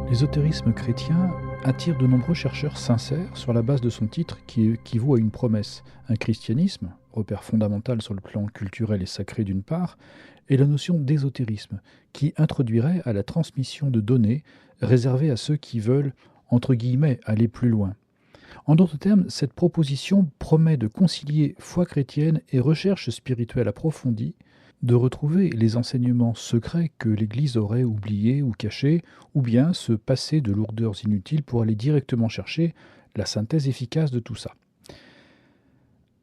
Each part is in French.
L'ésotérisme chrétien attire de nombreux chercheurs sincères sur la base de son titre qui équivaut à une promesse, un christianisme, repère fondamental sur le plan culturel et sacré d'une part, et la notion d'ésotérisme, qui introduirait à la transmission de données réservées à ceux qui veulent, entre guillemets, aller plus loin. En d'autres termes, cette proposition promet de concilier foi chrétienne et recherche spirituelle approfondie, de retrouver les enseignements secrets que l'Église aurait oubliés ou cachés, ou bien se passer de lourdeurs inutiles pour aller directement chercher la synthèse efficace de tout ça.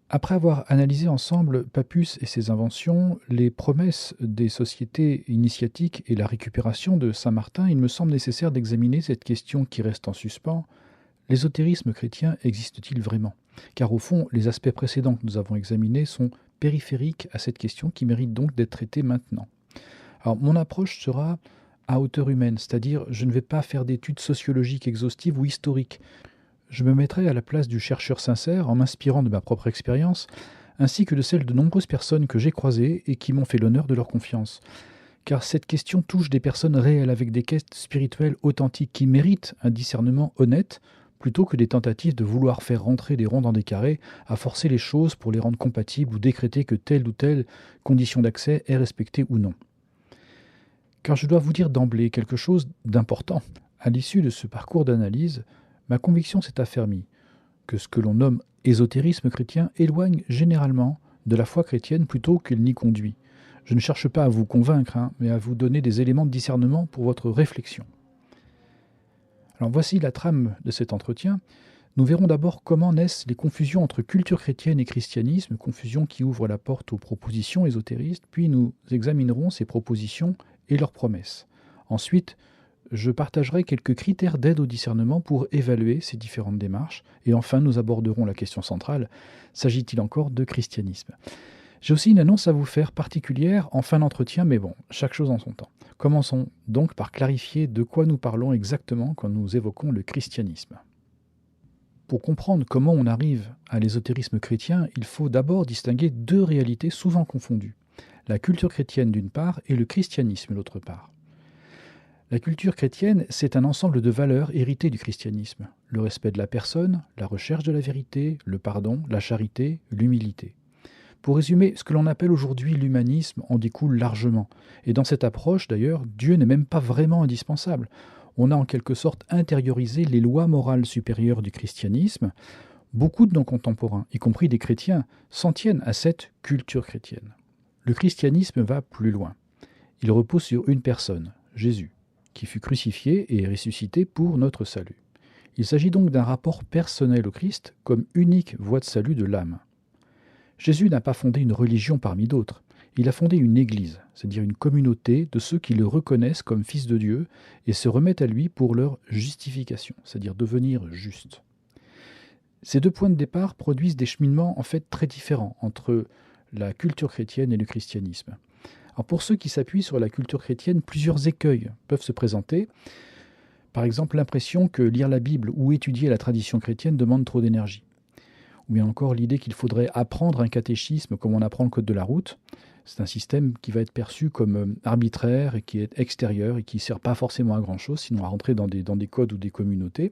Après avoir analysé ensemble Pappus et ses inventions, les promesses des sociétés initiatiques et la récupération de Saint-Martin, il me semble nécessaire d'examiner cette question qui reste en suspens. L'ésotérisme chrétien existe-t-il vraiment ? Car au fond, les aspects précédents que nous avons examinés sont périphériques à cette question qui mérite donc d'être traitée maintenant. Alors, mon approche sera à hauteur humaine, c'est-à-dire je ne vais pas faire d'études sociologiques exhaustives ou historiques. Je me mettrai à la place du chercheur sincère en m'inspirant de ma propre expérience, ainsi que de celle de nombreuses personnes que j'ai croisées et qui m'ont fait l'honneur de leur confiance. Car cette question touche des personnes réelles avec des quêtes spirituelles authentiques qui méritent un discernement honnête, plutôt que des tentatives de vouloir faire rentrer des ronds dans des carrés, à forcer les choses pour les rendre compatibles ou décréter que telle ou telle condition d'accès est respectée ou non. Car je dois vous dire d'emblée quelque chose d'important. À l'issue de ce parcours d'analyse, ma conviction s'est affermie que ce que l'on nomme ésotérisme chrétien éloigne généralement de la foi chrétienne plutôt qu'il n'y conduit. Je ne cherche pas à vous convaincre, mais à vous donner des éléments de discernement pour votre réflexion. Alors voici la trame de cet entretien. Nous verrons d'abord comment naissent les confusions entre culture chrétienne et christianisme, confusions qui ouvrent la porte aux propositions ésotéristes, puis nous examinerons ces propositions et leurs promesses. Ensuite, je partagerai quelques critères d'aide au discernement pour évaluer ces différentes démarches, et enfin nous aborderons la question centrale, s'agit-il encore de christianisme ? J'ai aussi une annonce à vous faire particulière en fin d'entretien, mais bon, chaque chose en son temps. Commençons donc par clarifier de quoi nous parlons exactement quand nous évoquons le christianisme. Pour comprendre comment on arrive à l'ésotérisme chrétien, il faut d'abord distinguer deux réalités souvent confondues. La culture chrétienne d'une part et le christianisme d'autre part. La culture chrétienne, c'est un ensemble de valeurs héritées du christianisme. Le respect de la personne, la recherche de la vérité, le pardon, la charité, l'humilité. Pour résumer, ce que l'on appelle aujourd'hui l'humanisme en découle largement. Et dans cette approche, d'ailleurs, Dieu n'est même pas vraiment indispensable. On a en quelque sorte intériorisé les lois morales supérieures du christianisme. Beaucoup de nos contemporains, y compris des chrétiens, s'en tiennent à cette culture chrétienne. Le christianisme va plus loin. Il repose sur une personne, Jésus, qui fut crucifié et ressuscité pour notre salut. Il s'agit donc d'un rapport personnel au Christ comme unique voie de salut de l'âme. Jésus n'a pas fondé une religion parmi d'autres, il a fondé une église, c'est-à-dire une communauté de ceux qui le reconnaissent comme fils de Dieu et se remettent à lui pour leur justification, c'est-à-dire devenir juste. Ces deux points de départ produisent des cheminements en fait très différents entre la culture chrétienne et le christianisme. Alors pour ceux qui s'appuient sur la culture chrétienne, plusieurs écueils peuvent se présenter. Par exemple, l'impression que lire la Bible ou étudier la tradition chrétienne demande trop d'énergie. Ou bien encore l'idée qu'il faudrait apprendre un catéchisme comme on apprend le code de la route. C'est un système qui va être perçu comme arbitraire et qui est extérieur et qui ne sert pas forcément à grand-chose, sinon à rentrer dans des codes ou des communautés.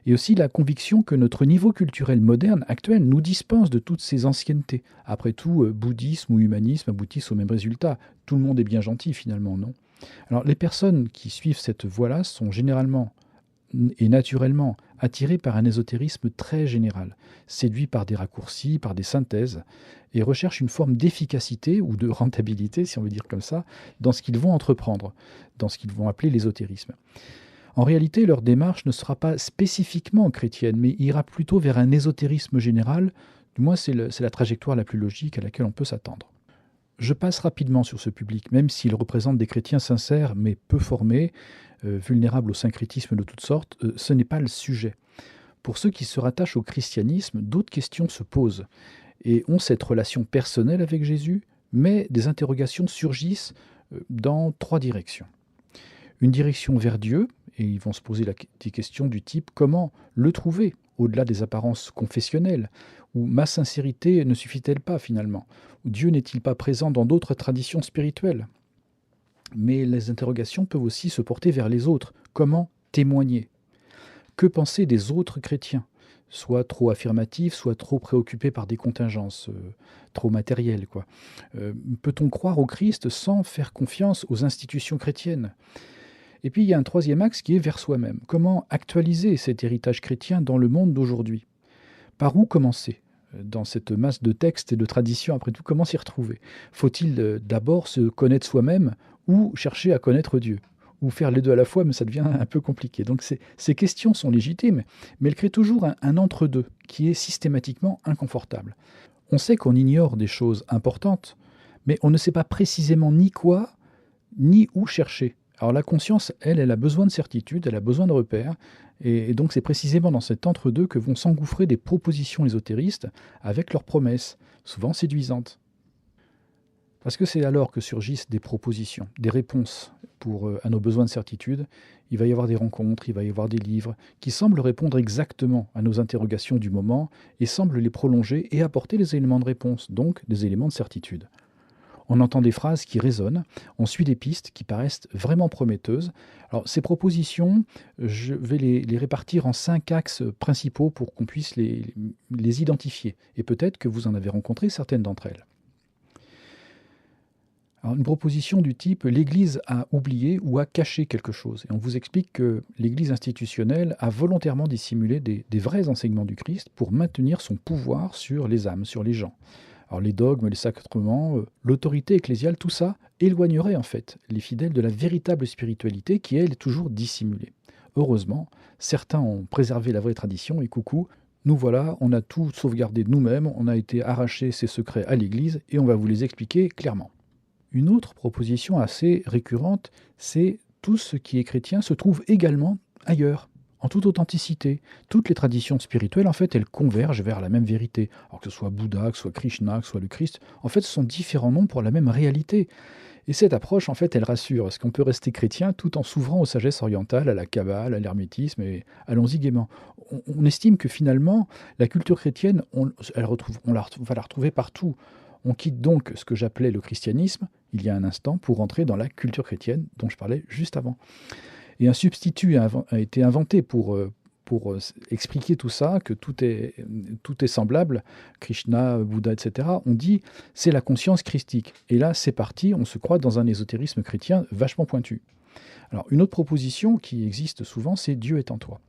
Et aussi la conviction que notre niveau culturel moderne, actuel, nous dispense de toutes ces anciennetés. Après tout, bouddhisme ou humanisme aboutissent au même résultat. Tout le monde est bien gentil finalement, non ? Alors les personnes qui suivent cette voie-là sont généralement et naturellement attirés par un ésotérisme très général, séduits par des raccourcis, par des synthèses, et recherchent une forme d'efficacité ou de rentabilité, si on veut dire comme ça, dans ce qu'ils vont entreprendre, dans ce qu'ils vont appeler l'ésotérisme. En réalité, leur démarche ne sera pas spécifiquement chrétienne, mais ira plutôt vers un ésotérisme général, du moins c'est la trajectoire la plus logique à laquelle on peut s'attendre. Je passe rapidement sur ce public, même s'il représente des chrétiens sincères mais peu formés, vulnérables au syncrétisme de toutes sortes, ce n'est pas le sujet. Pour ceux qui se rattachent au christianisme, d'autres questions se posent et ont cette relation personnelle avec Jésus, mais des interrogations surgissent dans trois directions. Une direction vers Dieu, et ils vont se poser des questions du type « Comment le trouver ?» au-delà des apparences confessionnelles, ou « Ma sincérité ne suffit-elle pas finalement ?» ou « Dieu n'est-il pas présent dans d'autres traditions spirituelles ?» Mais les interrogations peuvent aussi se porter vers les autres. Comment témoigner. Que penser des autres chrétiens? Soit trop affirmatifs, soit trop préoccupés par des contingences trop matérielles, quoi. Peut-on croire au Christ sans faire confiance aux institutions chrétiennes? Et puis il y a un troisième axe qui est vers soi-même. Comment actualiser cet héritage chrétien dans le monde d'aujourd'hui? Par où commencer? Dans cette masse de textes et de traditions, après tout, comment s'y retrouver? Faut-il d'abord se connaître soi-même ou chercher à connaître Dieu? Ou faire les deux à la fois, mais ça devient un peu compliqué. Donc ces questions sont légitimes, mais elles créent toujours un entre-deux qui est systématiquement inconfortable. On sait qu'on ignore des choses importantes, mais on ne sait pas précisément ni quoi, ni où chercher. Alors la conscience, elle a besoin de certitude, elle a besoin de repères, et donc c'est précisément dans cet entre-deux que vont s'engouffrer des propositions ésotéristes avec leurs promesses, souvent séduisantes. Parce que c'est alors que surgissent des propositions, des réponses à nos besoins de certitude. Il va y avoir des rencontres, il va y avoir des livres qui semblent répondre exactement à nos interrogations du moment et semblent les prolonger et apporter des éléments de réponse, donc des éléments de certitude. On entend des phrases qui résonnent, on suit des pistes qui paraissent vraiment prometteuses. Alors ces propositions, je vais les répartir en 5 axes principaux pour qu'on puisse les identifier. Et peut-être que vous en avez rencontré certaines d'entre elles. Alors, une proposition du type «l'Église a oublié ou a caché quelque chose». Et on vous explique que l'Église institutionnelle a volontairement dissimulé des vrais enseignements du Christ pour maintenir son pouvoir sur les âmes, sur les gens. Alors les dogmes, les sacrements, l'autorité ecclésiale, tout ça éloignerait en fait les fidèles de la véritable spiritualité qui, elle, est toujours dissimulée. Heureusement, certains ont préservé la vraie tradition et coucou, nous voilà, on a tout sauvegardé de nous-mêmes, on a été arracher ces secrets à l'Église et on va vous les expliquer clairement. Une autre proposition assez récurrente, c'est tout ce qui est chrétien se trouve également ailleurs, en toute authenticité. Toutes les traditions spirituelles, en fait, elles convergent vers la même vérité. Alors que ce soit Bouddha, que ce soit Krishna, que ce soit le Christ, en fait, ce sont différents noms pour la même réalité. Et cette approche, en fait, elle rassure, parce qu'on peut rester chrétien tout en s'ouvrant aux sagesses orientales, à la Kabbale, à l'hermétisme, et allons-y gaiement. On estime que finalement, la culture chrétienne, on va la retrouver partout. On quitte donc ce que j'appelais le christianisme, il y a un instant, pour rentrer dans la culture chrétienne dont je parlais juste avant. Et un substitut a été inventé pour expliquer tout ça, que tout est semblable, Krishna, Bouddha, etc. On dit c'est la conscience christique. Et là, c'est parti, on se croit dans un ésotérisme chrétien vachement pointu. Alors, une autre proposition qui existe souvent, c'est Dieu est en toi.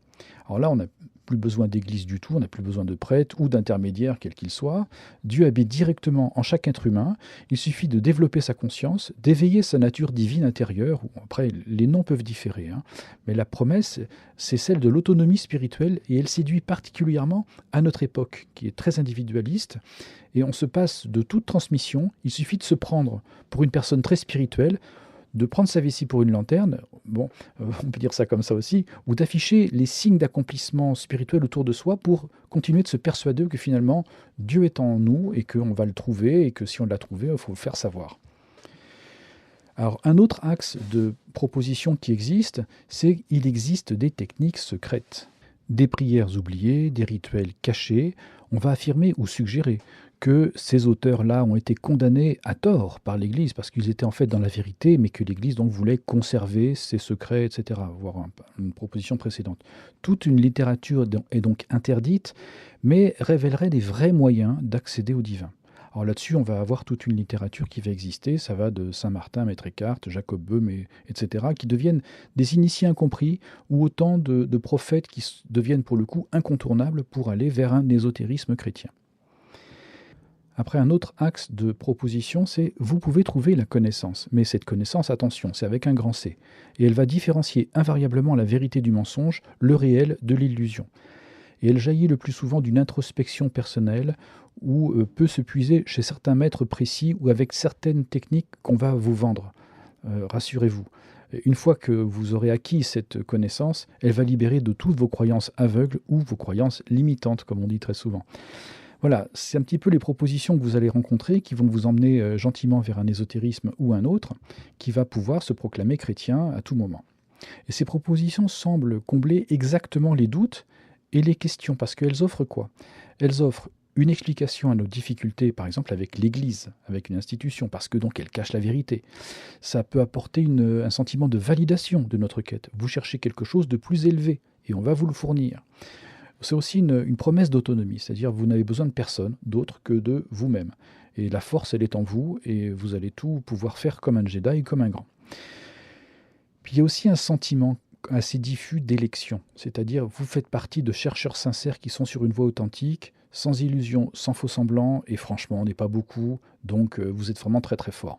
Alors là, on n'a plus besoin d'église du tout, on n'a plus besoin de prêtre ou d'intermédiaire, quel qu'il soit. Dieu habite directement en chaque être humain. Il suffit de développer sa conscience, d'éveiller sa nature divine intérieure. Après, les noms peuvent différer, mais la promesse, c'est celle de l'autonomie spirituelle et elle séduit particulièrement à notre époque, qui est très individualiste. Et on se passe de toute transmission. Il suffit de se prendre pour une personne très spirituelle, de prendre sa vessie pour une lanterne, on peut dire ça comme ça aussi, ou d'afficher les signes d'accomplissement spirituel autour de soi pour continuer de se persuader que finalement Dieu est en nous et qu'on va le trouver et que si on l'a trouvé, il faut le faire savoir. Alors un autre axe de proposition qui existe, c'est qu'il existe des techniques secrètes. Des prières oubliées, des rituels cachés, on va affirmer ou suggérer que ces auteurs-là ont été condamnés à tort par l'Église, parce qu'ils étaient en fait dans la vérité, mais que l'Église donc voulait conserver ses secrets, etc., voire une proposition précédente. Toute une littérature est donc interdite, mais révélerait des vrais moyens d'accéder au divin. Alors là-dessus, on va avoir toute une littérature qui va exister, ça va de Saint-Martin, Maître Eckhart, Jacob Böhm, etc., qui deviennent des initiés incompris, ou autant de prophètes qui deviennent pour le coup incontournables pour aller vers un ésotérisme chrétien. Après, un autre axe de proposition, c'est vous pouvez trouver la connaissance. Mais cette connaissance, attention, c'est avec un grand C. Et elle va différencier invariablement la vérité du mensonge, le réel de l'illusion. Et elle jaillit le plus souvent d'une introspection personnelle ou peut se puiser chez certains maîtres précis ou avec certaines techniques qu'on va vous vendre. Rassurez-vous. Une fois que vous aurez acquis cette connaissance, elle va libérer de toutes vos croyances aveugles ou vos croyances limitantes, comme on dit très souvent. Voilà, c'est un petit peu les propositions que vous allez rencontrer qui vont vous emmener gentiment vers un ésotérisme ou un autre, qui va pouvoir se proclamer chrétien à tout moment. Et ces propositions semblent combler exactement les doutes et les questions, parce qu'elles offrent quoi? Elles offrent une explication à nos difficultés, par exemple avec l'Église, avec une institution, parce que donc elle cache la vérité. Ça peut apporter un sentiment de validation de notre quête. Vous cherchez quelque chose de plus élevé et on va vous le fournir. C'est aussi une promesse d'autonomie, c'est-à-dire vous n'avez besoin de personne d'autre que de vous-même. Et la force, elle est en vous et vous allez tout pouvoir faire comme un Jedi, comme un grand. Puis il y a aussi un sentiment assez diffus d'élection, c'est-à-dire vous faites partie de chercheurs sincères qui sont sur une voie authentique, sans illusion, sans faux semblant, et franchement, on n'est pas beaucoup, donc vous êtes vraiment très très fort.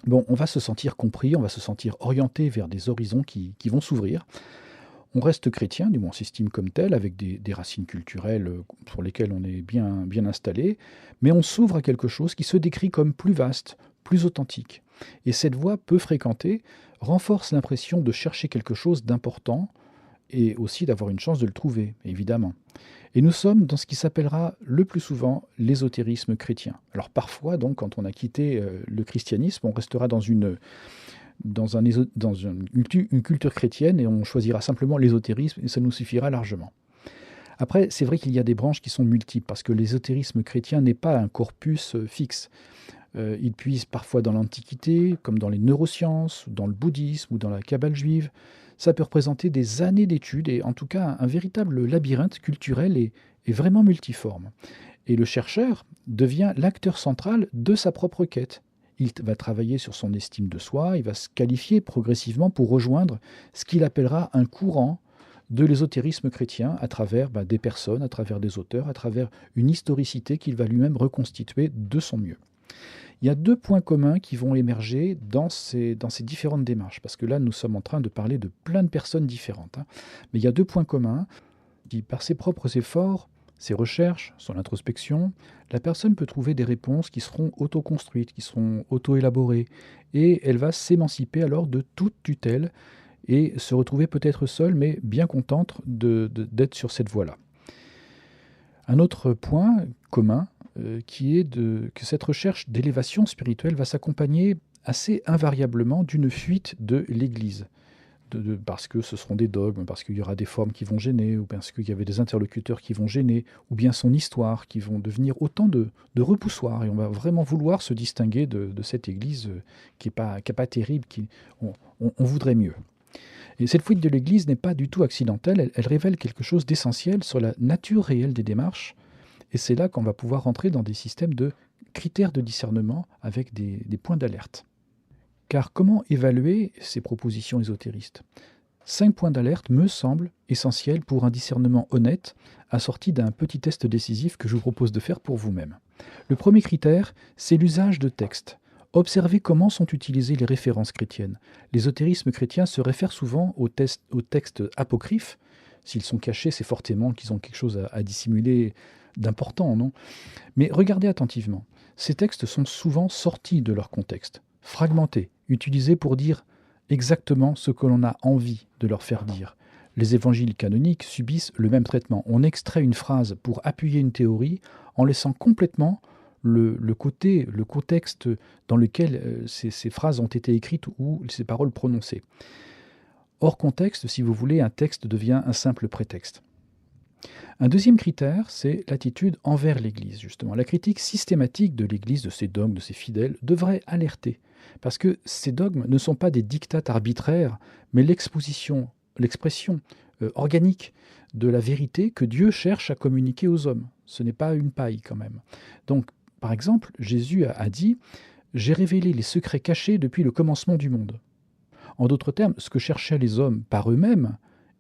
Bon, on va se sentir compris, on va se sentir orienté vers des horizons qui vont s'ouvrir. On reste chrétien, du moins on s'estime comme tel, avec des racines culturelles sur lesquelles on est bien installé, mais on s'ouvre à quelque chose qui se décrit comme plus vaste, plus authentique. Et cette voie peu fréquentée renforce l'impression de chercher quelque chose d'important et aussi d'avoir une chance de le trouver, évidemment. Et nous sommes dans ce qui s'appellera le plus souvent l'ésotérisme chrétien. Alors parfois, donc, quand on a quitté le christianisme, on restera dans une culture chrétienne et on choisira simplement l'ésotérisme et ça nous suffira largement. Après, c'est vrai qu'il y a des branches qui sont multiples parce que l'ésotérisme chrétien n'est pas un corpus fixe. Il puise parfois dans l'Antiquité, comme dans les neurosciences, dans le bouddhisme ou dans la Kabbale juive. Ça peut représenter des années d'études et en tout cas un véritable labyrinthe culturel et vraiment multiforme. Et le chercheur devient l'acteur central de sa propre quête. Il va travailler sur son estime de soi, il va se qualifier progressivement pour rejoindre ce qu'il appellera un courant de l'ésotérisme chrétien à travers des personnes, à travers des auteurs, à travers une historicité qu'il va lui-même reconstituer de son mieux. Il y a deux points communs qui vont émerger dans ces différentes démarches, parce que là, nous sommes en train de parler de plein de personnes différentes. Mais il y a deux points communs qui, par ses propres efforts, ses recherches, son introspection, la personne peut trouver des réponses qui seront auto-construites, qui seront auto-élaborées, et elle va s'émanciper alors de toute tutelle et se retrouver peut-être seule, mais bien contente d'être sur cette voie-là. Un autre point commun, qui est que cette recherche d'élévation spirituelle va s'accompagner assez invariablement d'une fuite de l'Église. Parce que ce seront des dogmes, parce qu'il y aura des formes qui vont gêner, ou parce qu'il y avait des interlocuteurs qui vont gêner, ou bien son histoire, qui vont devenir autant de repoussoirs. Et on va vraiment vouloir se distinguer de cette Église qui n'est pas terrible, on voudrait mieux. Et cette fuite de l'Église n'est pas du tout accidentelle, elle révèle quelque chose d'essentiel sur la nature réelle des démarches, et c'est là qu'on va pouvoir rentrer dans des systèmes de critères de discernement avec des points d'alerte. Car comment évaluer ces propositions ésotéristes ? 5 points d'alerte me semblent essentiels pour un discernement honnête, assorti d'un petit test décisif que je vous propose de faire pour vous-même. Le premier critère, c'est l'usage de textes. Observez comment sont utilisées les références chrétiennes. L'ésotérisme chrétien se réfère souvent aux textes apocryphes. S'ils sont cachés, c'est fortement qu'ils ont quelque chose à dissimuler d'important, non ? Mais regardez attentivement. Ces textes sont souvent sortis de leur contexte, fragmentés, utilisés pour dire exactement ce que l'on a envie de leur faire dire. Les évangiles canoniques subissent le même traitement. On extrait une phrase pour appuyer une théorie en laissant complètement le contexte dans lequel ces phrases ont été écrites ou ces paroles prononcées. Hors contexte, si vous voulez, un texte devient un simple prétexte. Un deuxième critère, c'est l'attitude envers l'Église, justement. La critique systématique de l'Église, de ses dogmes, de ses fidèles, devrait alerter. Parce que ces dogmes ne sont pas des dictats arbitraires, mais l'expression organique de la vérité que Dieu cherche à communiquer aux hommes. Ce n'est pas une paille, quand même. Donc, par exemple, Jésus a dit « J'ai révélé les secrets cachés depuis le commencement du monde ». En d'autres termes, ce que cherchaient les hommes par eux-mêmes,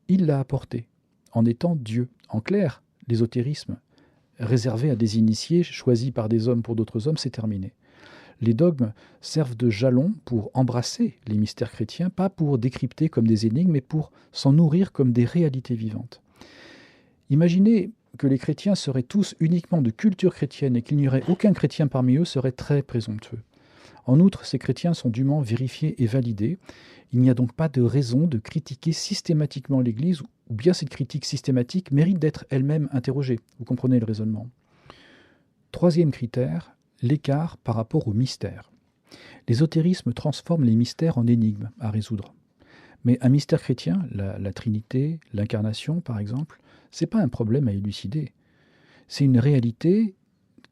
il l'a apporté, en étant Dieu. En clair, l'ésotérisme, réservé à des initiés, choisis par des hommes pour d'autres hommes, c'est terminé. Les dogmes servent de jalon pour embrasser les mystères chrétiens, pas pour décrypter comme des énigmes, mais pour s'en nourrir comme des réalités vivantes. Imaginez que les chrétiens seraient tous uniquement de culture chrétienne et qu'il n'y aurait aucun chrétien parmi eux serait très présomptueux. En outre, ces chrétiens sont dûment vérifiés et validés. Il n'y a donc pas de raison de critiquer systématiquement l'Église, ou bien cette critique systématique mérite d'être elle-même interrogée. Vous comprenez le raisonnement. Troisième critère, l'écart par rapport au mystère. L'ésotérisme transforme les mystères en énigmes à résoudre. Mais un mystère chrétien, la Trinité, l'incarnation par exemple, ce n'est pas un problème à élucider. C'est une réalité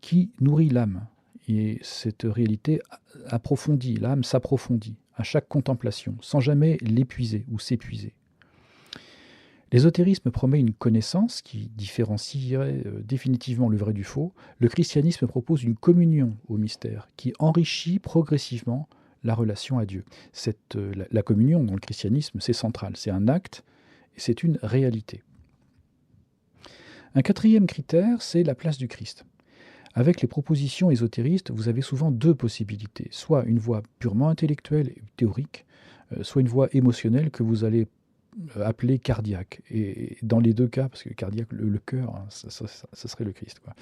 qui nourrit l'âme. Et cette réalité approfondit, l'âme s'approfondit à chaque contemplation, sans jamais l'épuiser ou s'épuiser. L'ésotérisme promet une connaissance qui différencierait définitivement le vrai du faux. Le christianisme propose une communion au mystère qui enrichit progressivement la relation à Dieu. La communion dans le christianisme, c'est central, c'est un acte et c'est une réalité. Un quatrième critère, c'est la place du Christ. Avec les propositions ésotéristes, vous avez souvent deux possibilités, soit une voie purement intellectuelle et théorique, soit une voie émotionnelle que vous allez appeler cardiaque. Et dans les deux cas, parce que cardiaque, le cœur, hein, ça serait le Christ, quoi.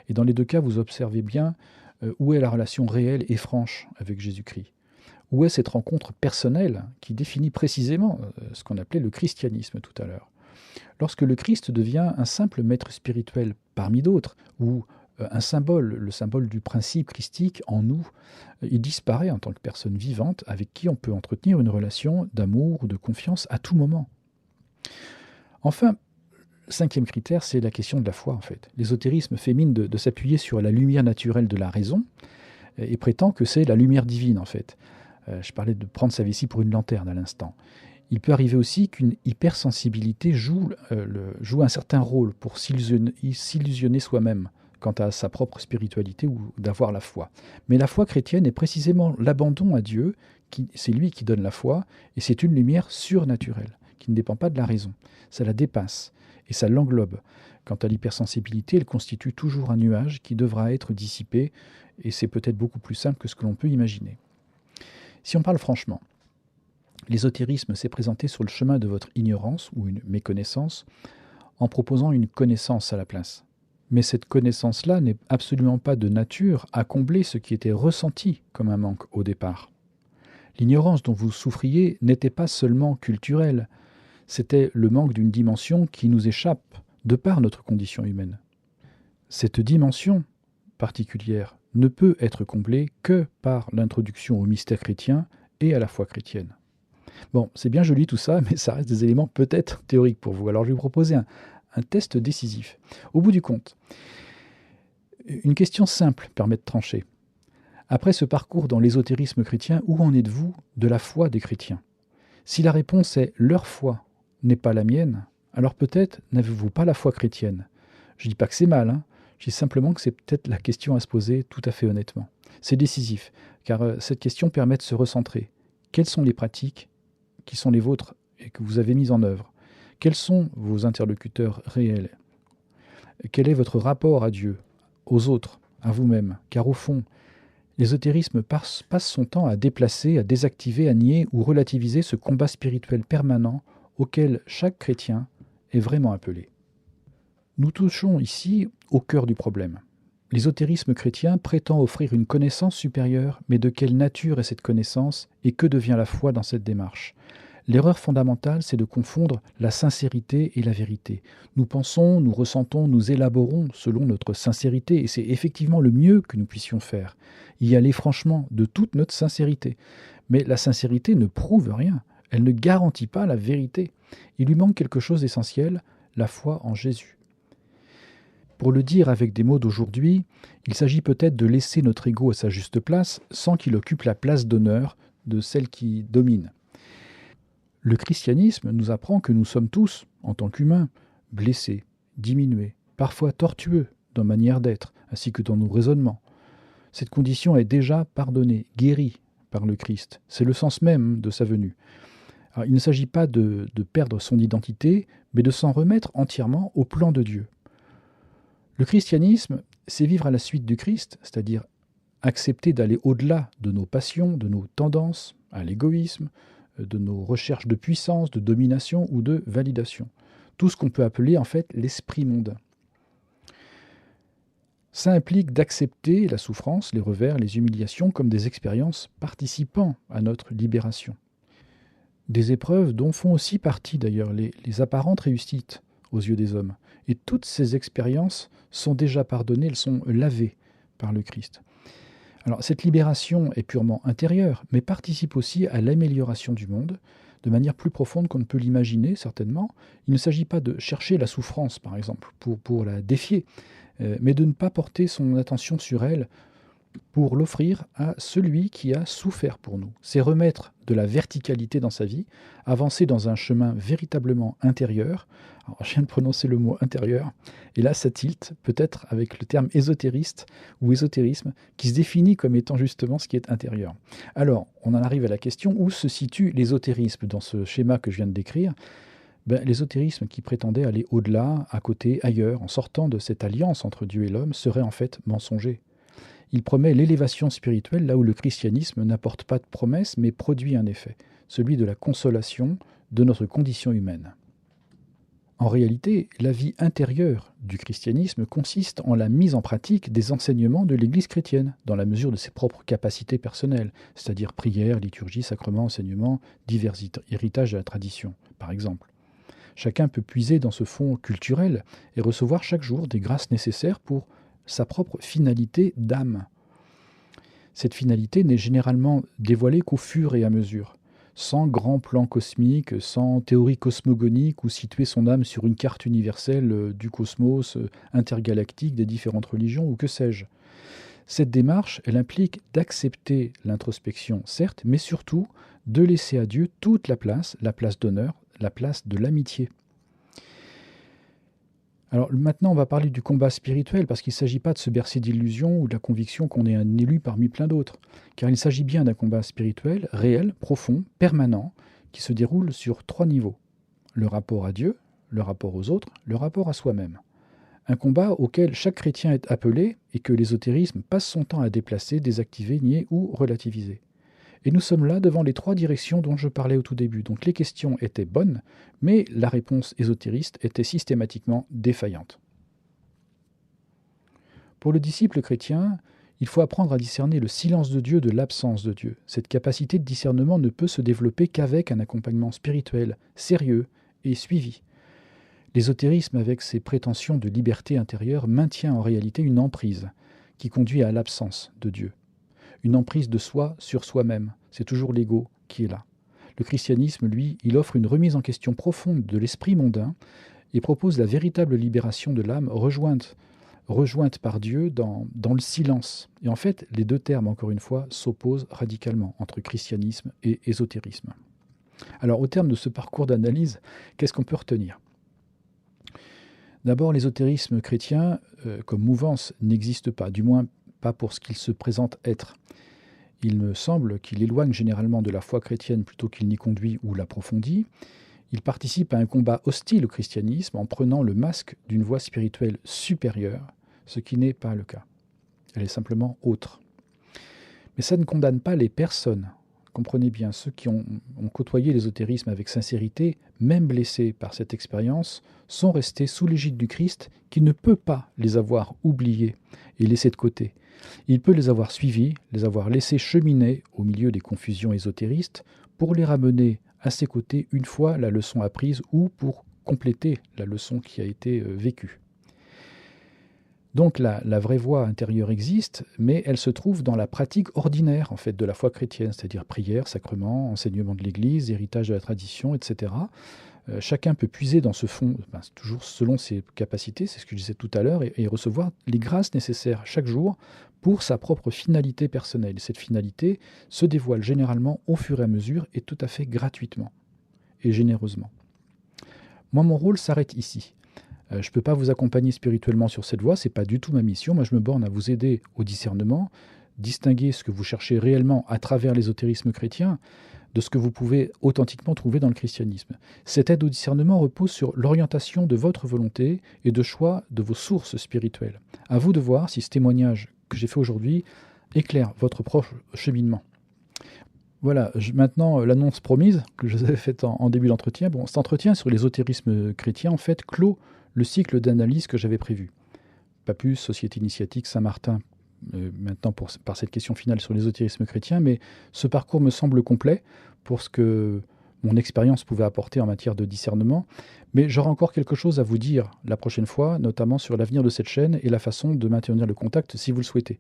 Et dans les deux cas, vous observez bien où est la relation réelle et franche avec Jésus-Christ. Où est cette rencontre personnelle qui définit précisément ce qu'on appelait le christianisme tout à l'heure. Lorsque le Christ devient un simple maître spirituel parmi d'autres, ou un symbole, le symbole du principe christique en nous, il disparaît en tant que personne vivante avec qui on peut entretenir une relation d'amour ou de confiance à tout moment. Enfin, le cinquième critère, c'est la question de la foi en fait. L'ésotérisme fait mine de s'appuyer sur la lumière naturelle de la raison et prétend que c'est la lumière divine en fait. Je parlais de prendre sa vessie pour une lanterne à l'instant. Il peut arriver aussi qu'une hypersensibilité joue un certain rôle pour s'illusionner soi-même quant à sa propre spiritualité ou d'avoir la foi. Mais la foi chrétienne est précisément l'abandon à Dieu, c'est lui qui donne la foi, et c'est une lumière surnaturelle, qui ne dépend pas de la raison. Ça la dépasse, et ça l'englobe. Quant à l'hypersensibilité, elle constitue toujours un nuage qui devra être dissipé, et c'est peut-être beaucoup plus simple que ce que l'on peut imaginer. Si on parle franchement, l'ésotérisme s'est présenté sur le chemin de votre ignorance ou une méconnaissance en proposant une connaissance à la place. Mais cette connaissance-là n'est absolument pas de nature à combler ce qui était ressenti comme un manque au départ. L'ignorance dont vous souffriez n'était pas seulement culturelle, c'était le manque d'une dimension qui nous échappe de par notre condition humaine. Cette dimension particulière ne peut être comblée que par l'introduction au mystère chrétien et à la foi chrétienne. Bon, c'est bien joli tout ça, mais ça reste des éléments peut-être théoriques pour vous. Alors je vais vous proposer un test décisif. Au bout du compte, une question simple permet de trancher. Après ce parcours dans l'ésotérisme chrétien, où en êtes-vous de la foi des chrétiens ? Si la réponse est « leur foi n'est pas la mienne », alors peut-être n'avez-vous pas la foi chrétienne. Je ne dis pas que c'est mal, hein. Je dis simplement que c'est peut-être la question à se poser tout à fait honnêtement. C'est décisif, car cette question permet de se recentrer. Quelles sont les pratiques qui sont les vôtres et que vous avez mises en œuvre ? Quels sont vos interlocuteurs réels ? Quel est votre rapport à Dieu, aux autres, à vous-même ? Car au fond, l'ésotérisme passe son temps à déplacer, à désactiver, à nier ou relativiser ce combat spirituel permanent auquel chaque chrétien est vraiment appelé. Nous touchons ici au cœur du problème. L'ésotérisme chrétien prétend offrir une connaissance supérieure, mais de quelle nature est cette connaissance et que devient la foi dans cette démarche ? L'erreur fondamentale, c'est de confondre la sincérité et la vérité. Nous pensons, nous ressentons, nous élaborons selon notre sincérité, et c'est effectivement le mieux que nous puissions faire. Y aller franchement, de toute notre sincérité. Mais la sincérité ne prouve rien, elle ne garantit pas la vérité. Il lui manque quelque chose d'essentiel, la foi en Jésus. Pour le dire avec des mots d'aujourd'hui, il s'agit peut-être de laisser notre ego à sa juste place, sans qu'il occupe la place d'honneur de celle qui domine. Le christianisme nous apprend que nous sommes tous, en tant qu'humains, blessés, diminués, parfois tortueux dans ma manière d'être, ainsi que dans nos raisonnements. Cette condition est déjà pardonnée, guérie par le Christ. C'est le sens même de sa venue. Alors, il ne s'agit pas de perdre son identité, mais de s'en remettre entièrement au plan de Dieu. Le christianisme, c'est vivre à la suite du Christ, c'est-à-dire accepter d'aller au-delà de nos passions, de nos tendances à l'égoïsme, de nos recherches de puissance, de domination ou de validation. Tout ce qu'on peut appeler en fait l'esprit mondain. Ça implique d'accepter la souffrance, les revers, les humiliations comme des expériences participant à notre libération. Des épreuves dont font aussi partie d'ailleurs les apparentes réussites aux yeux des hommes. Et toutes ces expériences sont déjà pardonnées, elles sont lavées par le Christ. Alors cette libération est purement intérieure, mais participe aussi à l'amélioration du monde, de manière plus profonde qu'on ne peut l'imaginer certainement. Il ne s'agit pas de chercher la souffrance, par exemple, pour la défier, mais de ne pas porter son attention sur elle pour l'offrir à celui qui a souffert pour nous. C'est remettre de la verticalité dans sa vie, avancer dans un chemin véritablement intérieur. Alors, je viens de prononcer le mot intérieur, et là ça tilte peut-être avec le terme ésotériste ou ésotérisme, qui se définit comme étant justement ce qui est intérieur. Alors, on en arrive à la question, où se situe l'ésotérisme dans ce schéma que je viens de décrire? L'ésotérisme qui prétendait aller au-delà, à côté, ailleurs, en sortant de cette alliance entre Dieu et l'homme, serait en fait mensonger. Il promet l'élévation spirituelle là où le christianisme n'apporte pas de promesse mais produit un effet, celui de la consolation de notre condition humaine. En réalité, la vie intérieure du christianisme consiste en la mise en pratique des enseignements de l'Église chrétienne, dans la mesure de ses propres capacités personnelles, c'est-à-dire prière, liturgie, sacrement, enseignement, divers héritages de la tradition, par exemple. Chacun peut puiser dans ce fond culturel et recevoir chaque jour des grâces nécessaires pour sa propre finalité d'âme. Cette finalité n'est généralement dévoilée qu'au fur et à mesure, sans grand plan cosmique, sans théorie cosmogonique ou situer son âme sur une carte universelle du cosmos intergalactique des différentes religions ou que sais-je. Cette démarche, elle implique d'accepter l'introspection, certes, mais surtout de laisser à Dieu toute la place d'honneur, la place de l'amitié. Alors maintenant, on va parler du combat spirituel, parce qu'il ne s'agit pas de se bercer d'illusions ou de la conviction qu'on est un élu parmi plein d'autres, car il s'agit bien d'un combat spirituel, réel, profond, permanent, qui se déroule sur 3 niveaux. Le rapport à Dieu, le rapport aux autres, le rapport à soi-même. Un combat auquel chaque chrétien est appelé et que l'ésotérisme passe son temps à déplacer, désactiver, nier ou relativiser. Et nous sommes là devant les 3 directions dont je parlais au tout début. Donc les questions étaient bonnes, mais la réponse ésotériste était systématiquement défaillante. Pour le disciple chrétien, il faut apprendre à discerner le silence de Dieu de l'absence de Dieu. Cette capacité de discernement ne peut se développer qu'avec un accompagnement spirituel, sérieux et suivi. L'ésotérisme, avec ses prétentions de liberté intérieure, maintient en réalité une emprise qui conduit à l'absence de Dieu. Une emprise de soi sur soi-même. C'est toujours l'ego qui est là. Le christianisme, lui, il offre une remise en question profonde de l'esprit mondain et propose la véritable libération de l'âme rejointe par Dieu dans le silence. Et en fait, les 2 termes, encore une fois, s'opposent radicalement entre christianisme et ésotérisme. Alors, au terme de ce parcours d'analyse, qu'est-ce qu'on peut retenir ? D'abord, l'ésotérisme chrétien, comme mouvance, n'existe pas, du moins pas pour ce qu'il se présente être. Il me semble qu'il éloigne généralement de la foi chrétienne plutôt qu'il n'y conduit ou l'approfondit. Il participe à un combat hostile au christianisme en prenant le masque d'une voie spirituelle supérieure, ce qui n'est pas le cas. Elle est simplement autre. Mais ça ne condamne pas les personnes. Comprenez bien, ceux qui ont côtoyé l'ésotérisme avec sincérité, même blessés par cette expérience, sont restés sous l'égide du Christ qui ne peut pas les avoir oubliés et laissés de côté. Il peut les avoir suivis, les avoir laissés cheminer au milieu des confusions ésotéristes pour les ramener à ses côtés une fois la leçon apprise ou pour compléter la leçon qui a été vécue. Donc la vraie voie intérieure existe, mais elle se trouve dans la pratique ordinaire en fait, de la foi chrétienne, c'est-à-dire prière, sacrement, enseignement de l'Église, héritage de la tradition, etc. Chacun peut puiser dans ce fond, toujours selon ses capacités, c'est ce que je disais tout à l'heure, et recevoir les grâces nécessaires chaque jour pour sa propre finalité personnelle. Cette finalité se dévoile généralement au fur et à mesure et tout à fait gratuitement et généreusement. Moi, mon rôle s'arrête ici. Je ne peux pas vous accompagner spirituellement sur cette voie, ce n'est pas du tout ma mission. Moi, je me borne à vous aider au discernement, distinguer ce que vous cherchez réellement à travers l'ésotérisme chrétien de ce que vous pouvez authentiquement trouver dans le christianisme. Cette aide au discernement repose sur l'orientation de votre volonté et de choix de vos sources spirituelles. À vous de voir si ce témoignage que j'ai fait aujourd'hui éclaire votre propre cheminement. Voilà, maintenant l'annonce promise que je vous avais faite en début d'entretien. Bon, cet entretien sur l'ésotérisme chrétien, en fait, clôt le cycle d'analyse que j'avais prévu. Papus, Société initiatique Saint-Martin, maintenant par cette question finale sur l'ésotérisme chrétien, mais ce parcours me semble complet pour ce que mon expérience pouvait apporter en matière de discernement, mais j'aurai encore quelque chose à vous dire la prochaine fois, notamment sur l'avenir de cette chaîne et la façon de maintenir le contact si vous le souhaitez.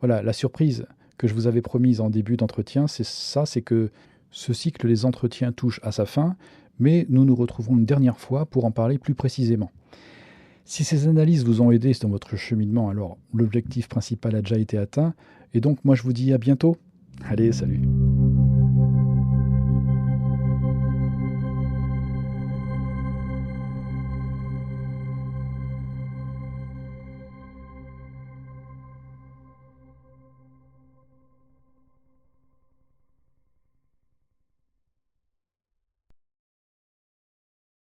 Voilà, la surprise que je vous avais promise en début d'entretien, c'est que ce cycle des entretiens touche à sa fin, mais nous nous retrouverons une dernière fois pour en parler plus précisément. Si ces analyses vous ont aidé dans votre cheminement, alors l'objectif principal a déjà été atteint. Et donc moi je vous dis à bientôt. Allez, salut.